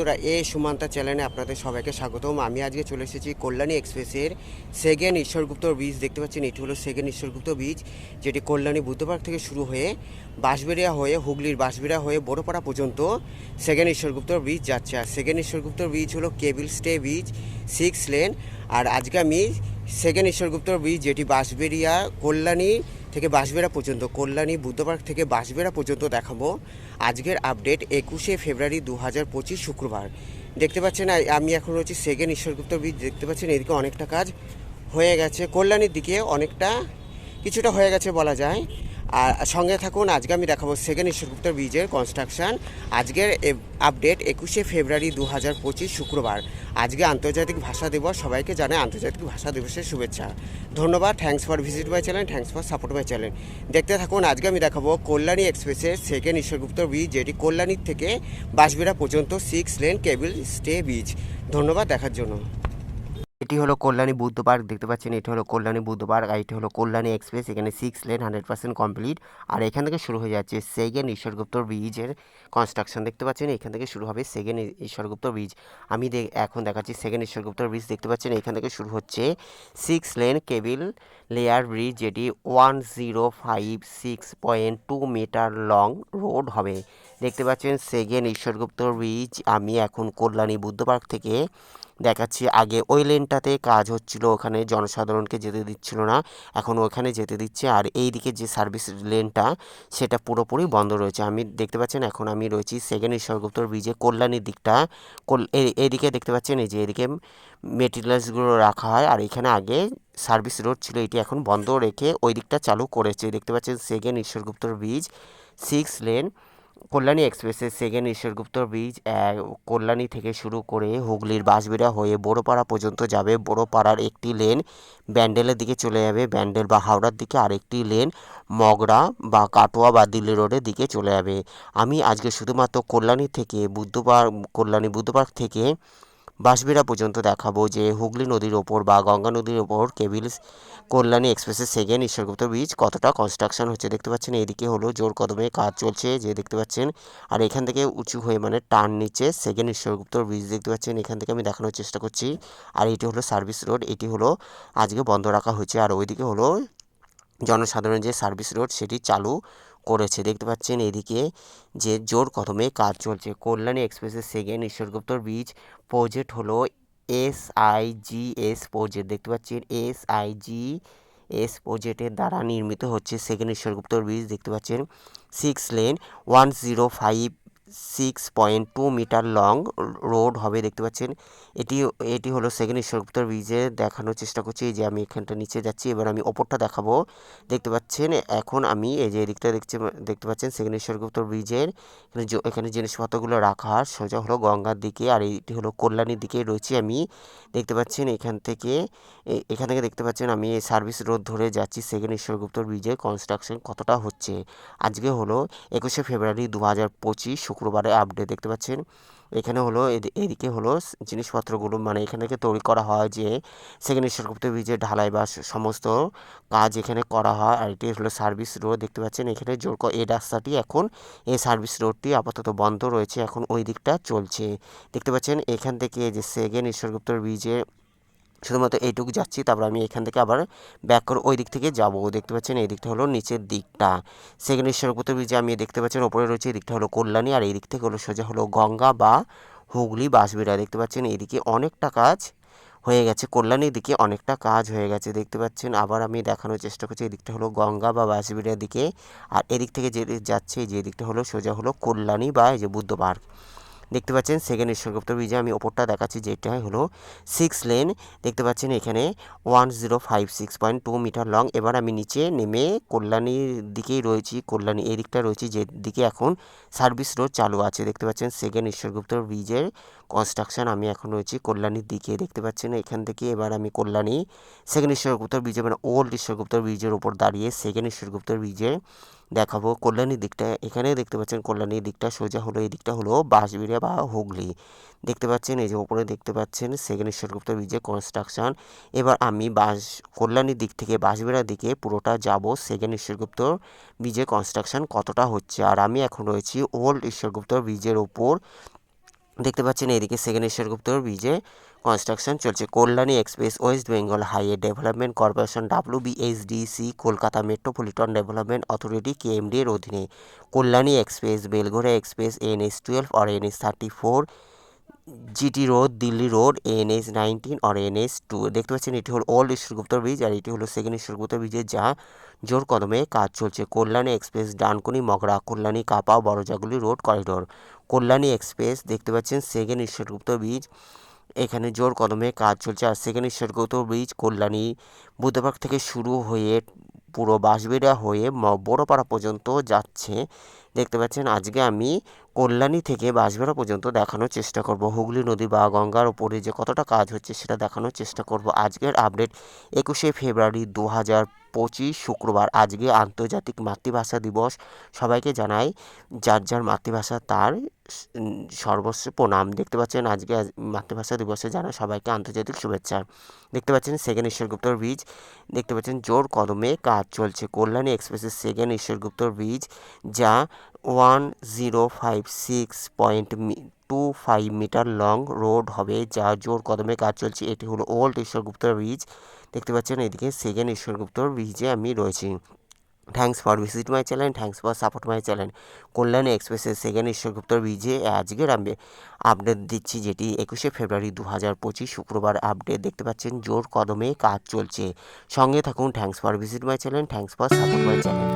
বন্ধুরা, সুমান্তা চ্যানেলে আপনাদের সবাইকে স্বাগতম। আমি আজকে চলে এসেছি কল্যাণী এক্সপ্রেসের সেকেন্ড ঈশ্বরগুপ্ত ব্রিজ। দেখতে পাচ্ছেন এটি হলো সেকেন্ড ঈশ্বরগুপ্ত ব্রিজ, যেটি কল্যাণী বুদ্ধপার্ক থেকে শুরু হয়ে বাঁশবেড়িয়া হয়ে হুগলির বাঁশবেড়িয়া হয়ে বড়পাড়া পর্যন্ত সেকেন্ড ঈশ্বরগুপ্ত ব্রিজ যাচ্ছে। আর সেকেন্ড ঈশ্বরগুপ্ত ব্রিজ হলো কেবল স্টে ব্রিজ, 6 লেন। আর আজকে আমি সেকেন্ড ঈশ্বরগুপ্ত ব্রিজ, যেটি বাঁশবেড়িয়া কল্যাণী থেকে বাঁশবেড়া পর্যন্ত, কল্যাণী বুদ্ধপার্ক থেকে বাঁশবেড়া পর্যন্ত দেখাবো। আজকের আপডেট 21শে ফেব্রুয়ারি 2025 শুক্রবার। দেখতে পাচ্ছেন আমি এখন রয়েছি সেকেন্ড ঈশ্বরগুপ্ত ব্রিজ। দেখতে পাচ্ছেন এদিকে অনেকটা কাজ হয়ে গেছে, কল্যাণীর দিকে অনেকটা কিছুটা হয়ে গেছে বলা যায়। আর সঙ্গে থাকুন, আজকে আমি দেখাবো সেকেন্ড ঈশ্বরগুপ্ত ব্রিজের কনস্ট্রাকশান। আজকের আপডেট 21শে ফেব্রুয়ারি 2025 শুক্রবার। আজকে আন্তর্জাতিক ভাষা দিবস, সবাইকে জানাই আন্তর্জাতিক ভাষা দিবসের শুভেচ্ছা। ধন্যবাদ। Thanks for visit my channel, thanks for support my channel. দেখতে থাকুন, আজকে আমি দেখাবো কল্যাণী এক্সপ্রেসের সেকেন্ড ঈশ্বরগুপ্ত ব্রিজ, যেটি কল্যাণীর থেকে বাঁশবেড়া পর্যন্ত 6 লেন কেবল স্টে ব্রিজ। ধন্যবাদ দেখার জন্য। এটি হলো কল্যাণী বুদ্ধ পার্ক। দেখতে পাচ্ছেন এটি হলো কল্যাণী বুদ্ধ পার্ক, আর এটি হলো কল্যাণী এক্সপ্রেস। এখানে 6 লেন 100% কমপ্লিট। আর এখান থেকে শুরু হয়ে যাচ্ছে সেকেন্ড ঈশ্বরগুপ্ত ব্রিজের কনস্ট্রাকশন। দেখতে পাচ্ছেন এখান থেকে শুরু হবে সেকেন্ড ঈশ্বরগুপ্ত ব্রিজ। আমি এখন দেখাচ্ছি সেকেন্ড ঈশ্বরগুপ্ত ব্রিজ। দেখতে পাচ্ছেন এখান থেকে শুরু হচ্ছে 6 লেন কেবল লেয়ার ব্রিজ, যেটি 1056.2 মিটার লং রোড হবে। দেখতে পাচ্ছেন সেকেন্ড ঈশ্বরগুপ্ত ব্রিজ। আমি এখন কল্যাণী বুদ্ধ পার্ক থেকে দেখাচ্ছি। আগে ওই লেনটাতে কাজ হচ্ছিল, ওখানে জনসাধারণকে যেতে দিচ্ছিল না, এখন ওখানে যেতে দিচ্ছে। আর এই দিকে যে সার্ভিস লেনটা, সেটা পুরোপুরি বন্ধ রয়েছে। আমি দেখতে পাচ্ছেন এখন আমি রয়েছি সেকেন্ড ঈশ্বরগুপ্ত ব্রিজে কল্যাণীর দিকটা। এইদিকে দেখতে পাচ্ছেন এই যে এদিকে মেটেরিয়ালসগুলো রাখা হয়, আর এখানে আগে সার্ভিস রোড ছিল, এটি এখন বন্ধ রেখে ওই দিকটা চালু করেছে। দেখতে পাচ্ছেন second Ishwargupta bridge 6 lane Kalyani এক্সপ্রেসের সেকেন্ড ঈশ্বরগুপ্ত ব্রিজ কল্যাণী থেকে শুরু করে হুগলির বাঁশবেড়া হয়ে বড়পাড়া পর্যন্ত যাবে। বড়পাড়ার একটি লেন ব্যান্ডেলের দিকে চলে যাবে, ব্যান্ডেল বা হাওড়ার দিকে আরেকটি লেন মগরা বা কাটোয়া বা দিল্লি রোডের দিকে চলে যাবে। আমি আজকে শুধুমাত্র কল্যাণী থেকে কল্যাণী বুদ্ধপার্ক থেকে বাঁশবেড়া পর্যন্ত দেখাবো যে হুগলি নদীর ওপর বা গঙ্গা নদীর ওপর কেবল কল্যাণী এক্সপ্রেসের সেকেন্ড ঈশ্বরগুপ্ত ব্রিজ কতটা কনস্ট্রাকশন হচ্ছে। দেখতে পাচ্ছেন এদিকে হলো জোর কদমে কাজ চলছে, যে দেখতে পাচ্ছেন। আর এখান থেকে উঁচু হয়ে মানে টার্ন নিচে সেকেন্ড ঈশ্বরগুপ্ত ব্রিজ দেখতে পাচ্ছেন। এখান থেকে আমি দেখানোর চেষ্টা করছি। আর এটি হলো সার্ভিস রোড, এটি হলো আজকে বন্ধ রাখা হয়েছে। আর ওইদিকে হলো জনসাধারণ যে সার্ভিস রোড, সেটি চালু করেছে। দেখতে পাচ্ছেন এদিকে যে জোর কদমে কাজ চলছে। কল্যাণী এক্সপ্রেসের সেকেন্ড ঈশ্বরগুপ্ত ব্রিজ প্রজেক্ট হলো SIGS প্রজেক্ট। দেখতে পাচ্ছেন SIGS প্রজেক্টের দ্বারা নির্মিত হচ্ছে সেকেন্ড ঈশ্বরগুপ্ত ব্রিজ। দেখতে পাচ্ছেন 6 লেন 1056.2 মিটার লং রোড হবে। দেখতে পাচ্ছেন এটি এটি হলো সেকেন্ড ঈশ্বরগুপ্ত ব্রিজে দেখানোর চেষ্টা করছি। এই যে আমি এখানটা নিচে যাচ্ছি, এবার আমি ওপরটা দেখাবো। দেখতে পাচ্ছেন এখন আমি এই যে এদিকটা দেখতে পাচ্ছেন সেকেন্ড ঈশ্বরগুপ্ত ব্রিজের এখানে জিনিসপত্রগুলো রাখা সোজা হলো গঙ্গার দিকে, আর এইটি হলো কল্যাণীর দিকে রয়েছি আমি। দেখতে পাচ্ছেন এখান থেকে দেখতে পাচ্ছেন আমি এই সার্ভিস রোড ধরে যাচ্ছি সেকেন্ড ঈশ্বরগুপ্ত ব্রিজের কনস্ট্রাকশন কতটা হচ্ছে। আজকে হলো 21শে ফেব্রুয়ারি 2025 শুক্রবারে আপডেট। দেখতে পাচ্ছেন এখানে হলো এদিকে হলো জিনিসপত্রগুলো মানে এখান থেকে তৈরি করা হয়, যে সেকেন্ড ঈশ্বরগুপ্ত ব্রিজের ঢালাই বা সমস্ত কাজ এখানে করা হয়। আর এটি হলো সার্ভিস রোড। দেখতে পাচ্ছেন এখানে এই রাস্তাটি এখন এই সার্ভিস রোডটি আপাতত বন্ধ রয়েছে, এখন ওই দিকটা চলছে। দেখতে পাচ্ছেন এখান থেকে যে সেকেন্ড ঈশ্বরগুপ্ত ব্রিজে শুধুমাত্র এইটুকু যাচ্ছি, তারপর আমি এখান থেকে আবার ব্যাক করে ওই দিক থেকে যাব। দেখতে পাচ্ছেন এই দিকটা হলো নিচের দিকটা সেকেন্ড ঈশ্বরগুপ্ত ব্রিজে। আমি দেখতে পাচ্ছেন ওপরে রয়েছে, এই দিকটা হলো কল্যাণী, আর এই দিক থেকে হলো সোজা হলো গঙ্গা বা হুগলি বাঁশবেড়া। দেখতে পাচ্ছেন এইদিকে অনেকটা কাজ হয়ে গেছে, কল্যাণীর দিকে অনেকটা কাজ হয়ে গেছে। দেখতে পাচ্ছেন আবার আমি দেখানোর চেষ্টা করছি, এদিকটা হলো গঙ্গা বা বাঁশবেড়ার দিকে, আর এদিক থেকে যে যাচ্ছে যে দিকটা হলো সোজা হলো কল্যাণী বা এই যে বুদ্ধ পার্ক। দেখতে পাচ্ছেন সেকেন্ড ঈশ্বরগুপ্ত ব্রিজে আমি ওপরটা দেখাচ্ছি, যেটা হলো 6 লেন। দেখতে পাচ্ছেন এখানে 1056.2 মিটার লং। এবার আমি নিচে নেমে কল্যাণীর দিকেই রয়েছি, কল্যাণী এই দিকটা রয়েছি, যেদিকে এখন সার্ভিস রোড চালু আছে। দেখতে পাচ্ছেন সেকেন্ড ঈশ্বরগুপ্ত ব্রিজের কনস্ট্রাকশন। আমি এখন রয়েছি কল্যাণীর দিকে। দেখতে পাচ্ছেন এখান থেকে এবার আমি কল্যাণী সেকেন্ড ঈশ্বরগুপ্ত ব্রিজে মানে ওল্ড ঈশ্বরগুপ্ত ব্রিজের ওপর দাঁড়িয়ে সেকেন্ড ঈশ্বরগুপ্ত ব্রিজে দেখাবো কল্যাণীর দিকটা। এখানে দেখতে পাচ্ছেন কল্যাণীর দিকটা সোজা হলো এই দিকটা হলো বাঁশবেড়িয়া বা হুগলি। দেখতে পাচ্ছেন এই যে ওপরে দেখতে পাচ্ছেন সেকেন্ড ঈশ্বরগুপ্ত ব্রিজের কনস্ট্রাকশন। এবার আমি কল্যাণীর দিক থেকে বাঁশবেড়ার দিকে পুরোটা যাব সেকেন্ড ঈশ্বরগুপ্ত ব্রিজের কনস্ট্রাকশন কতটা হচ্ছে। আর আমি এখন রয়েছি ওল্ড ঈশ্বরগুপ্ত ব্রিজের ওপর, দেখতে পাচ্ছেন এদিকে সেকেন্ড ঈশ্বরগুপ্ত ব্রিজে কনস্ট্রাকশন চলছে। Kalyani express West Bengal highway development corporation WBHDC Kolkata metropolitan development authority KMD এর অধীনে কল্যাণী এক্সপ্রেস, বেলঘড়া এক্সপ্রেস, NH12 और NH34, GT road, Delhi road, NH19 और NH2। দেখতে পাচ্ছেন এটি হলো ওল্ড ঈশ্বরগুপ্ত ব্রিজ আর এটি হলো সেকেন্ড ঈশ্বরগুপ্ত ব্রিজে যা জোর কদমে কাজ চলছে। Kalyani express Dankuni Magra Kalyani Kapa Barajaguli road corridor. Kalyani express দেখতে পাচ্ছেন সেকেন্ড ঈশ্বরগুপ্ত ব্রিজ, এখানে জোর কদমে কাজ চলছে। আর সেকেন্ড ঈশ্বরগুপ্ত ব্রিজ কল্যাণী বুদ্ধবাগ থেকে শুরু হয়ে পুরো বাঁশবেড়িয়া হয়ে বড়পাড়া পর্যন্ত যাচ্ছে। দেখতে পাচ্ছেন আজকে আমি কল্যাণী থেকে বাঁশবেড়িয়া পর্যন্ত দেখানোর চেষ্টা করব। হুগলি নদী বা গঙ্গার উপরে যে কতটা কাজ হচ্ছে সেটা দেখানোর চেষ্টা করব। আজকের আপডেট 21শে ফেব্রুয়ারি 2025 শুক্রবার। আজকে আন্তর্জাতিক মাতৃভাষা দিবস। সবাইকে জানাই যার যার মাতৃভাষা তার সর্বস্ব প্রণাম। দেখতে পাচ্ছেন আজকে মাতৃভাষা দিবসে জানাই সবাইকে আন্তর্জাতিক শুভেচ্ছা। দেখতে পাচ্ছেন সেকেন্ড ঈশ্বরগুপ্ত ব্রিজ, দেখতে পাচ্ছেন জোর কদমে কাজ চলছে। কল্যাণী এক্সপ্রেসের সেকেন্ড ঈশ্বরগুপ্ত ব্রিজ যা 1056.25 মিটার লং রোড হবে, যা জোর কদমে কাজ চলছে। এটি হলো ওল্ড ঈশ্বরগুপ্ত ব্রিজ। দেখতে পাচ্ছেন এদিকে সেকেন্ড ঈশ্বরগুপ্ত ব্রিজে আমি রয়েছি। Thanks for visit my channel, thanks for support my channel. Kalyani এক্সপ্রেসের সেকেন্ড ঈশ্বরগুপ্ত ব্রিজে আজকের আমি আপডেট দিচ্ছি, যেটি 21শে ফেব্রুয়ারি 2025 শুক্রবার আপডেট। দেখতে পাচ্ছেন জোর কদমে কাজ চলছে। সঙ্গে থাকুন। Thanks for visit my channel, thanks for support my channel.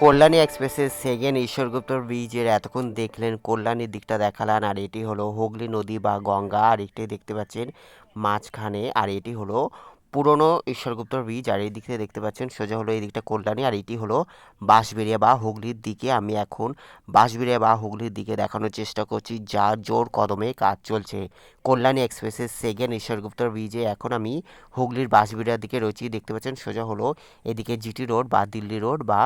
Kalyani এক্সপ্রেসের সেকেন্ড ঈশ্বরগুপ্তর ব্রিজের এতক্ষণ দেখলেন কল্যাণীর দিকটা দেখালাম, আর এটি হলো হুগলি নদী বা গঙ্গা, আর এটি দেখতে পাচ্ছেন মাঝখানে, আর এটি হলো পুরনো ঈশ্বরগুপ্তর ব্রিজ, আর এই দিক থেকে দেখতে পাচ্ছেন সোজা হলো এই দিকটা কল্যাণী, আর এটি হলো বাঁশবেড়িয়া বা হুগলির দিকে। আমি এখন বাঁশবেড়িয়া বা হুগলির দিকে দেখানোর চেষ্টা করছি, যা জোর কদমে কাজ চলছে। কল্যাণী এক্সপ্রেসের সেকেন্ড ঈশ্বরগুপ্তর ব্রিজে এখন আমি হুগলির বাঁশবেড়িয়ার দিকে রয়েছি। দেখতে পাচ্ছেন সোজা হলো এদিকে জিটি রোড বা দিল্লি রোড বা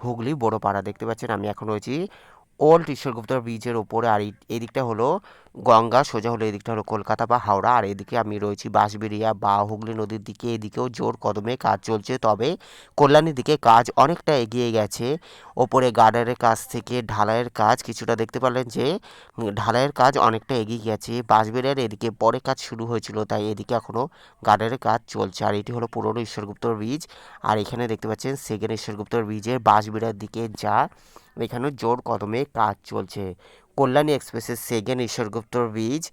হুগলি বড়পাড়া। দেখতে পাচ্ছেন আমি এখন রয়েছি ওল্ড ঈশ্বরগুপ্ত ব্রিজের ওপরে, আর এই দিকটা হলো গঙ্গা, সোজা হলো এদিকটা হলো কলকাতা বা হাওড়া, আর এদিকে আমি রয়েছি বাঁশবেড়িয়া বা হুগলি নদীর দিকে। এদিকেও জোর কদমে কাজ চলছে, তবে কল্যাণীর দিকে কাজ অনেকটা এগিয়ে গেছে। ওপরে গার্ডারের কাছ থেকে ঢালাইয়ের কাজ কিছুটা দেখতে পারলেন যে ঢালাইয়ের কাজ অনেকটা এগিয়ে গেছে। বাঁশবেড়িয়ার এদিকে পরে কাজ শুরু হয়েছিল, তাই এদিকে এখনও গার্ডারের কাজ চলছে, আর এটি হলো পুরনো ঈশ্বরগুপ্ত ব্রিজ। আর এখানে দেখতে পাচ্ছেন সেকেন্ড ঈশ্বরগুপ্ত ব্রিজের বাঁশবেড়িয়ার দিকে যা এখানে জোর কদমে কাজ চলছে। কল্যাণী এক্সপ্রেসের second Ishwargupta bridge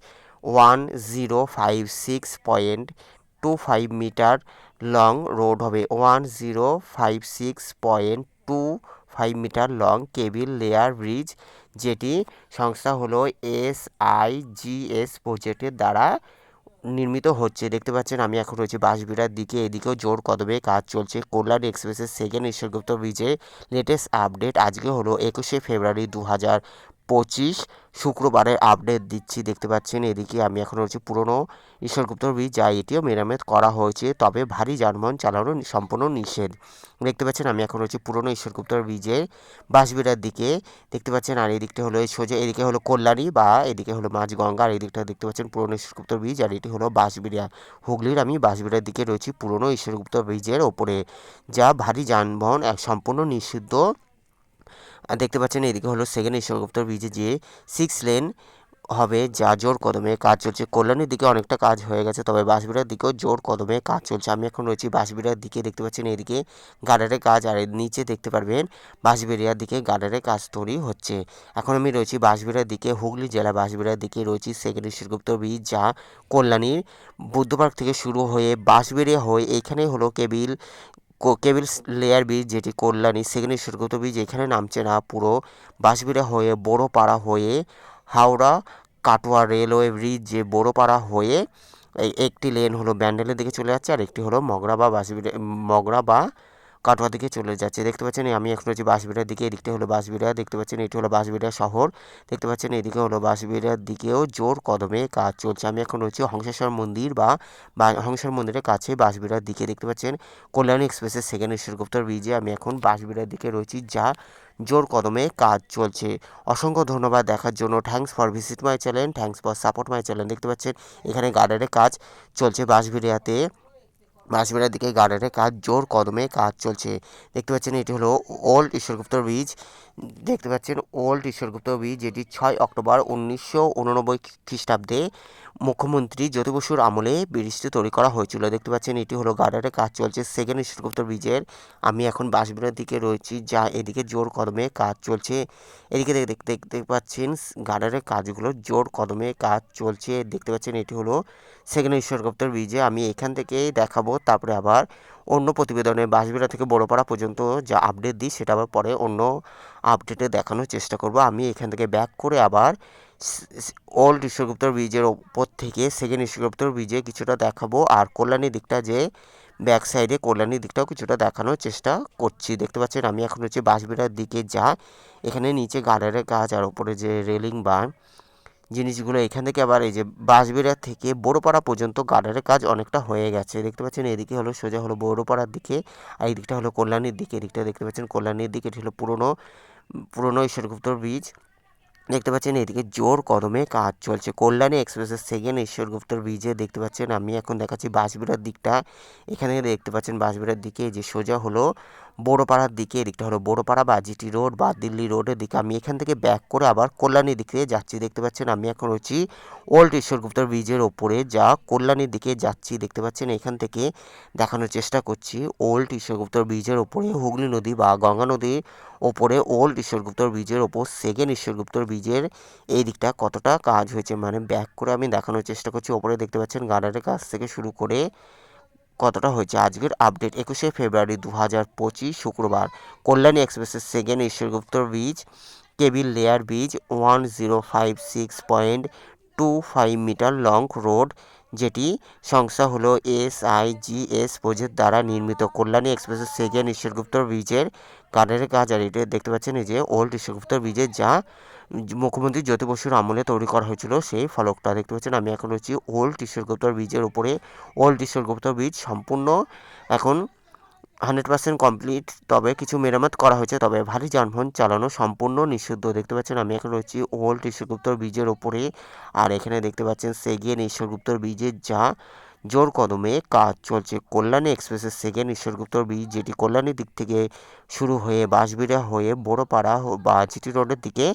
1056.25 long road হবে, 1056.25 লং কেবিল লেয়ার ব্রিজ, যেটি সংস্থা হলো SIGS প্রজেক্টের দ্বারা নির্মিত হচ্ছে। দেখতে পাচ্ছেন আমি এখন রয়েছি বাঁশবেড়িয়ার দিকে, এদিকেও জোর কদমে কাজ চলছে। কল্যাণী এক্সপ্রেসের সেকেন্ড ঈশ্বরগুপ্ত ব্রিজে লেটেস্ট আপডেট আজকে হলো 21শে ফেব্রুয়ারি 2025 শুক্রবারের আপডেট দিচ্ছি। দেখতে পাচ্ছেন এদিকে আমি এখন রয়েছি পুরনো ঈশ্বরগুপ্ত ব্রিজ, যা এটিও মেরামত করা হয়েছে, তবে ভারী যানবাহন চালানো সম্পূর্ণ নিষেধ। দেখতে পাচ্ছেন আমি এখন রয়েছি পুরনো ঈশ্বরগুপ্ত ব্রিজের বাঁশবেড়িয়ার দিকে। দেখতে পাচ্ছেন আর এই দিকটা হলো সোজা, এদিকে হলো কল্যাণী বা এদিকে হলো মাঝগঙ্গা, আর এই দিকটা দেখতে পাচ্ছেন পুরনো ঈশ্বরগুপ্ত ব্রিজ, আর এটি হলো বাঁশবেড়িয়া হুগলির। আমি বাঁশবেড়িয়ার দিকে রয়েছি পুরনো ঈশ্বরগুপ্ত ব্রিজের ওপরে, যা ভারী যানবাহন সম্পূর্ণ নিষিদ্ধ। আর দেখতে পাচ্ছেন এদিকে হলো সেকেন্ড ঈশ্বরগুপ্ত ব্রিজে যে 6 লেন হবে, যা জোর কদমে কাজ চলছে। কল্যাণীর দিকে অনেকটা কাজ হয়ে গেছে, তবে বাঁশবেড়িয়ার দিকেও জোর কদমে কাজ চলছে। আমি এখন রয়েছি বাঁশবেড়িয়ার দিকে। দেখতে পাচ্ছেন এদিকে গার্ডারের কাজ, আর এর নিচে দেখতে পারবেন বাঁশবেড়িয়ার দিকে গার্ডারের কাজ তৈরি হচ্ছে। এখন আমি রয়েছি বাঁশবেড়িয়ার দিকে, হুগলি জেলা বাঁশবেড়িয়ার দিকে রয়েছি সেকেন্ড ঈশ্বরগুপ্ত ব্রিজ, যা কল্যাণীর বুদ্ধপার্ক থেকে শুরু হয়ে বাঁশবেড়িয়া হয়ে এইখানে হলো কেবিল লেয়ার ব্রিজ, যেটি কল্যাণী সেকেন্ড ঈশ্বরগুপ্ত ব্রিজ এখানে নামছে না, পুরো বাঁশবেড়িয়া হয়ে বড়পাড়া হয়ে হাওড়া কাটোয়া রেলওয়ে ব্রিজ, যে বড়পাড়া হয়ে এই একটি লেন হলো ব্যান্ডেলের দিকে চলে যাচ্ছে, আর একটি হলো মগরা বা কাটোয়া দিকে চলে যাচ্ছে। দেখতে পাচ্ছেন আমি এখন রয়েছি বাঁশবেড়িয়ার দিকে, এদিকটা হলো বাঁশবেড়িয়া। দেখতে পাচ্ছেন এটি হলো বাঁশবেড়িয়া শহর। দেখতে পাচ্ছেন এদিকে হলো বাঁশবেড়িয়ার দিকেও জোর কদমে কাজ চলছে। আমি এখন রয়েছি হংসেশ্বর মন্দির বা হংসেশ্বর মন্দিরের কাছে বাঁশবেড়িয়ার দিকে। দেখতে পাচ্ছেন কল্যাণী এক্সপ্রেসের সেকেন্ড ঈশ্বরগুপ্ত ব্রিজে আমি এখন বাঁশবেড়িয়ার দিকে রয়েছি, যা জোর কদমে কাজ চলছে। অসংখ্য ধন্যবাদ দেখার জন্য। Thanks for visit my channel, thanks for support my channel. দেখতে পাচ্ছেন এখানে গার্ডারের কাজ চলছে বাঁশবেড়িয়ার দিকে গার্ডারের কাজ জোর কদমে কাজ চলছে। দেখতে পাচ্ছেন এটি হলো ওল্ড ঈশ্বরগুপ্ত ব্রিজ। দেখতে পাচ্ছেন ওল্ড ঈশ্বরগুপ্ত ব্রিজ, যেটি 6 অক্টোবর 1989 খ্রিস্টাব্দে মুখ্যমন্ত্রী জ্যোতি বসুর আমলে ব্রিজটি তৈরি করা হয়েছিল। দেখতে পাচ্ছেন এটি হলো গার্ডারের কাজ চলছে সেকেন্ড ঈশ্বরগুপ্ত ব্রিজের। আমি এখন বাঁশবেড়িয়ার দিকে রয়েছি, যা এদিকে জোর কদমে কাজ চলছে। এদিকে দেখতে পাচ্ছেন গার্ডারের কাজগুলো জোর কদমে কাজ চলছে। দেখতে পাচ্ছেন এটি হলো সেকেন্ড ঈশ্বরগুপ্ত ব্রিজে। আমি এখান থেকেই দেখাবো, তারপরে আবার অন্য প্রতিবেদনে বাঁশবেড়িয়া থেকে বড়পাড়া পর্যন্ত যা আপডেট দিই সেটা আবার পরে অন্য আপডেটে দেখানোর চেষ্টা করব। আমি এখান থেকে ব্যাক করে আবার ওল্ড ঈশ্বরগুপ্ত ব্রিজের ওপর থেকে সেকেন্ড ঈশ্বরগুপ্ত ব্রিজে কিছুটা দেখাবো, আর কল্যাণী দিকটা যে ব্যাক সাইডে কল্যাণীর দিকটাও কিছুটা দেখানোর চেষ্টা করছি। দেখতে পাচ্ছেন আমি এখন হচ্ছে বাঁশবেড়িয়ার দিকে, যা এখানে নিচে গার্ডারের কাজ আর ওপরে যে রেলিং বা জিনিসগুলো, এখান থেকে আবার এই যে বাঁশবেড়িয়া থেকে বড়পাড়া পর্যন্ত গার্ডারের কাজ অনেকটা হয়ে গেছে। দেখতে পাচ্ছেন এদিকে হলো সোজা হলো বড়পাড়ার দিকে, আর এই দিকটা হলো কল্যাণীর দিকে। এদিকটা দেখতে পাচ্ছেন কল্যাণীর দিকে, এটি হলো পুরনো ঈশ্বরগুপ্ত ব্রিজ। দেখতে পাচ্ছেন এদিকে জোর কদমে কাজ চলছে। কল্যাণী এক্সপ্রেসের সেকেন্ড ঈশ্বরগুপ্ত ব্রিজে দেখতে পাচ্ছেন আমি এখন দেখাচ্ছি বাঁশবেড়িয়ার দিকটা। এখানে দেখতে পাচ্ছেন বাঁশবেড়িয়ার দিকে যে সোজা হলো বড়পাড়ার দিকে, এদিকটা হলো বড়পাড়া বা জিটি রোড বা দিল্লি রোডের দিকে। আমি এখান থেকে ব্যাক করে আবার কল্যাণীর দিকে যাচ্ছি। দেখতে পাচ্ছেন আমি এখন রয়েছি ওল্ড ঈশ্বরগুপ্ত ব্রিজের ওপরে, যা কল্যাণীর দিকে যাচ্ছি। দেখতে পাচ্ছেন এখান থেকে দেখানোর চেষ্টা করছি ওল্ড ঈশ্বরগুপ্ত ব্রিজের ওপরে হুগলি নদী বা গঙ্গা নদীর ওপরে ওল্ড ঈশ্বরগুপ্ত ব্রিজের ওপর সেকেন্ড ঈশ্বরগুপ্ত ব্রিজের এই দিকটা কতটা কাজ হয়েছে, মানে ব্যাক করে আমি দেখানোর চেষ্টা করছি। ওপরে দেখতে পাচ্ছেন গার্ডারের কাছ থেকে শুরু করে কতটা হয়েছে আজকের আপডেট 21শে ফেব্রুয়ারি 2025 শুক্রবার। কল্যাণী এক্সপ্রেসের second Ishwargupta bridge cable layer bridge 1056.25 metre long road, যেটি সংস্থা হলো SIGS প্রজেক্ট দ্বারা নির্মিত। কল্যাণী এক্সপ্রেসের সেকেন্ড ঈশ্বরগুপ্ত ব্রিজের কাঠের কাজ, আর এটা দেখতে পাচ্ছেন এই যে ওল্ড ঈশ্বরগুপ্ত ব্রিজের যা মুখ্যমন্ত্রী জ্যোতি বসুর আমলে তৈরি করা হয়েছিল সেই ফলকটা দেখতে পাচ্ছেন। আমি এখন রয়েছি ওল্ড ঈশ্বরগুপ্ত ব্রিজের উপরে। ওল্ড ঈশ্বরগুপ্ত ব্রিজ সম্পূর্ণ এখন 100% কমপ্লিট, তবে কিছু মেরামত করা হয়েছে, তবে ভারী যানবাহন চালানো সম্পূর্ণ নিষিদ্ধ। দেখতে পাচ্ছেন আমি এখন রয়েছি ওল্ড ঈশ্বরগুপ্ত ব্রিজের ওপরে, আর এখানে দেখতে পাচ্ছেন সেকেন্ড ঈশ্বরগুপ্ত ব্রিজের যা জোর কদমে কাজ চলছে। কল্যাণী এক্সপ্রেসের সেকেন্ড ঈশ্বরগুপ্ত ব্রিজ, যেটি কল্যাণীর দিক থেকে শুরু হয়ে বাঁশবেড়িয়া হয়ে বড়পাড়া বা জিটি রোডের দিকে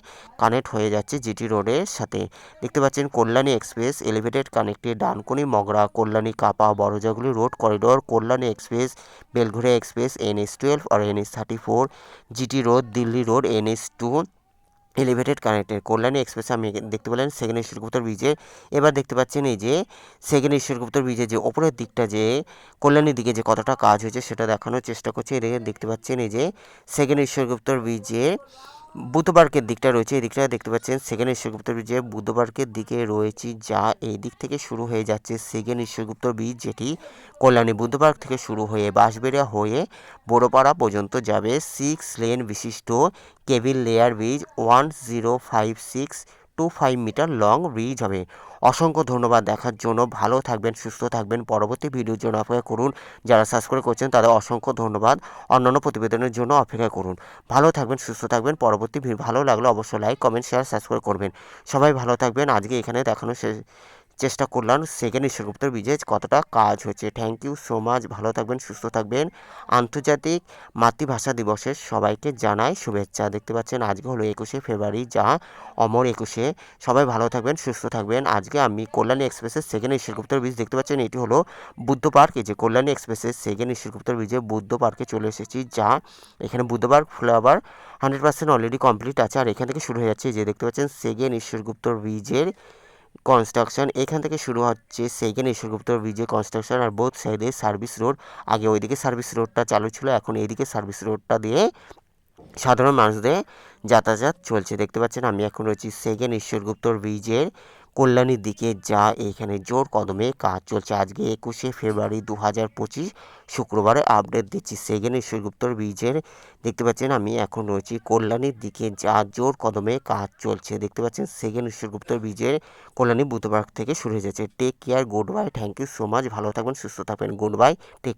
কানেক্ট হয়ে যাচ্ছে জিটি রোডের সাথে। দেখতে পাচ্ছেন Kalyani express elevated connected Dankuni Magra Kalyani Kapa Barajaguli road corridor. Kalyani express Belgharia express NH12 আর NH34 GT road Delhi road NH2 elevated connected. Kalyani express আমি দেখতে পেলেন সেকেন্ড ঈশ্বরগুপ্ত ব্রিজে। এবার দেখতে পাচ্ছেন এই যে সেকেন্ড ঈশ্বরগুপ্ত ব্রিজে যে ওপরের দিকটা যে কল্যাণীর দিকে যে কতটা কাজ হয়েছে সেটা দেখানোর চেষ্টা করছি। এদিকে দেখতে পাচ্ছেন এই যে সেকেন্ড ঈশ্বরগুপ্ত ব্রিজে বুদ্ধ পার্কের দিকটা রয়েছে, এই দিকটা দেখতে পাচ্ছেন সেকেন্ড ঈশ্বরগুপ্ত ব্রিজে বুদ্ধ পার্কের দিকে রয়েছে, যা এই দিক থেকে শুরু হয়ে যাচ্ছে সেকেন্ড ঈশ্বরগুপ্ত ব্রিজ, যেটি কল্যাণী বুদ্ধ পার্ক থেকে শুরু হয়ে বাঁশবেড়িয়া হয়ে বড়পাড়া পর্যন্ত যাবে। 6 লেন বিশিষ্ট cable layer bridge 105625 metre long bridge হবে। অসংখ্য ধন্যবাদ দেখার জন্য। ভালো থাকবেন, সুস্থ থাকবেন। পরবর্তী ভিডিওর জন্য অপেক্ষা করুন। যারা সাবস্ক্রাইব করছেন তাদের অসংখ্য ধন্যবাদ। অন্যান্য প্রতিবেদনের জন্য অপেক্ষা করুন। ভালো থাকবেন, সুস্থ থাকবেন। পরবর্তী ভালো লাগলে অবশ্যই লাইক কমেন্ট শেয়ার সাবস্ক্রাইব করবেন। সবাই ভালো থাকবেন। আজকে এখানে দেখানোর চেষ্টা করলাম সেকেন্ড ঈশ্বরগুপ্ত ব্রিজে কতটা কাজ হয়েছে। Thank you so much. ভালো থাকবেন, সুস্থ থাকবেন। আন্তর্জাতিক মাতৃভাষা দিবসের সবাইকে জানাই শুভেচ্ছা। দেখতে পাচ্ছেন আজকে হলো 21শে ফেব্রুয়ারি, যা অমর 21শে। সবাই ভালো থাকবেন, সুস্থ থাকবেন। আজকে আমি কল্যাণী এক্সপ্রেসের সেকেন্ড ঈশ্বরগুপ্ত ব্রিজ দেখতে পাচ্ছেন, এটি হলো বুদ্ধ পার্ক। এই যে কল্যাণী এক্সপ্রেসের সেকেন্ড ঈশ্বরগুপ্ত ব্রিজে বুদ্ধ পার্কে চলে এসেছি, যা এখানে Buddha park flyover 100% already complete আছে, আর এখান থেকে শুরু হয়ে যাচ্ছে যে দেখতে পাচ্ছেন সেকেন্ড ঈশ্বরগুপ্ত ব্রিজের কনস্ট্রাকশন। এখান থেকে শুরু হচ্ছে সেকেন্ড ঈশ্বরগুপ্ত ব্রিজের কনস্ট্রাকশন, আর বোথ সাইডে সার্ভিস রোড। আগে ওইদিকে সার্ভিস রোডটা চালু ছিল, এখন এইদিকে সার্ভিস রোডটা দিয়ে সাধারণ মানুষদের যাতায়াত চলছে। দেখতে পাচ্ছেন আমি এখন রয়েছি সেকেন্ড ঈশ্বরগুপ্ত ব্রিজের কল্যাণীর দিকে, যা এখানে জোর কদমে কাজ চলছে। আজকে 21শে ফেব্রুয়ারি 2025 শুক্রবারে আপডেট দিচ্ছি সেকেন্ড ঈশ্বরগুপ্ত ব্রিজের। দেখতে পাচ্ছেন আমি এখন রয়েছি কল্যাণীর দিকে, যা জোর কদমে কাজ চলছে। দেখতে পাচ্ছেন সেকেন্ড ঈশ্বরগুপ্ত ব্রিজের কল্যাণী বুদ্ধ পার্ক থেকে শুরু হয়ে যাচ্ছে। Take care, goodbye, thank you so much. ভালো থাকবেন, সুস্থ থাকবেন, গুড বাই, টেক।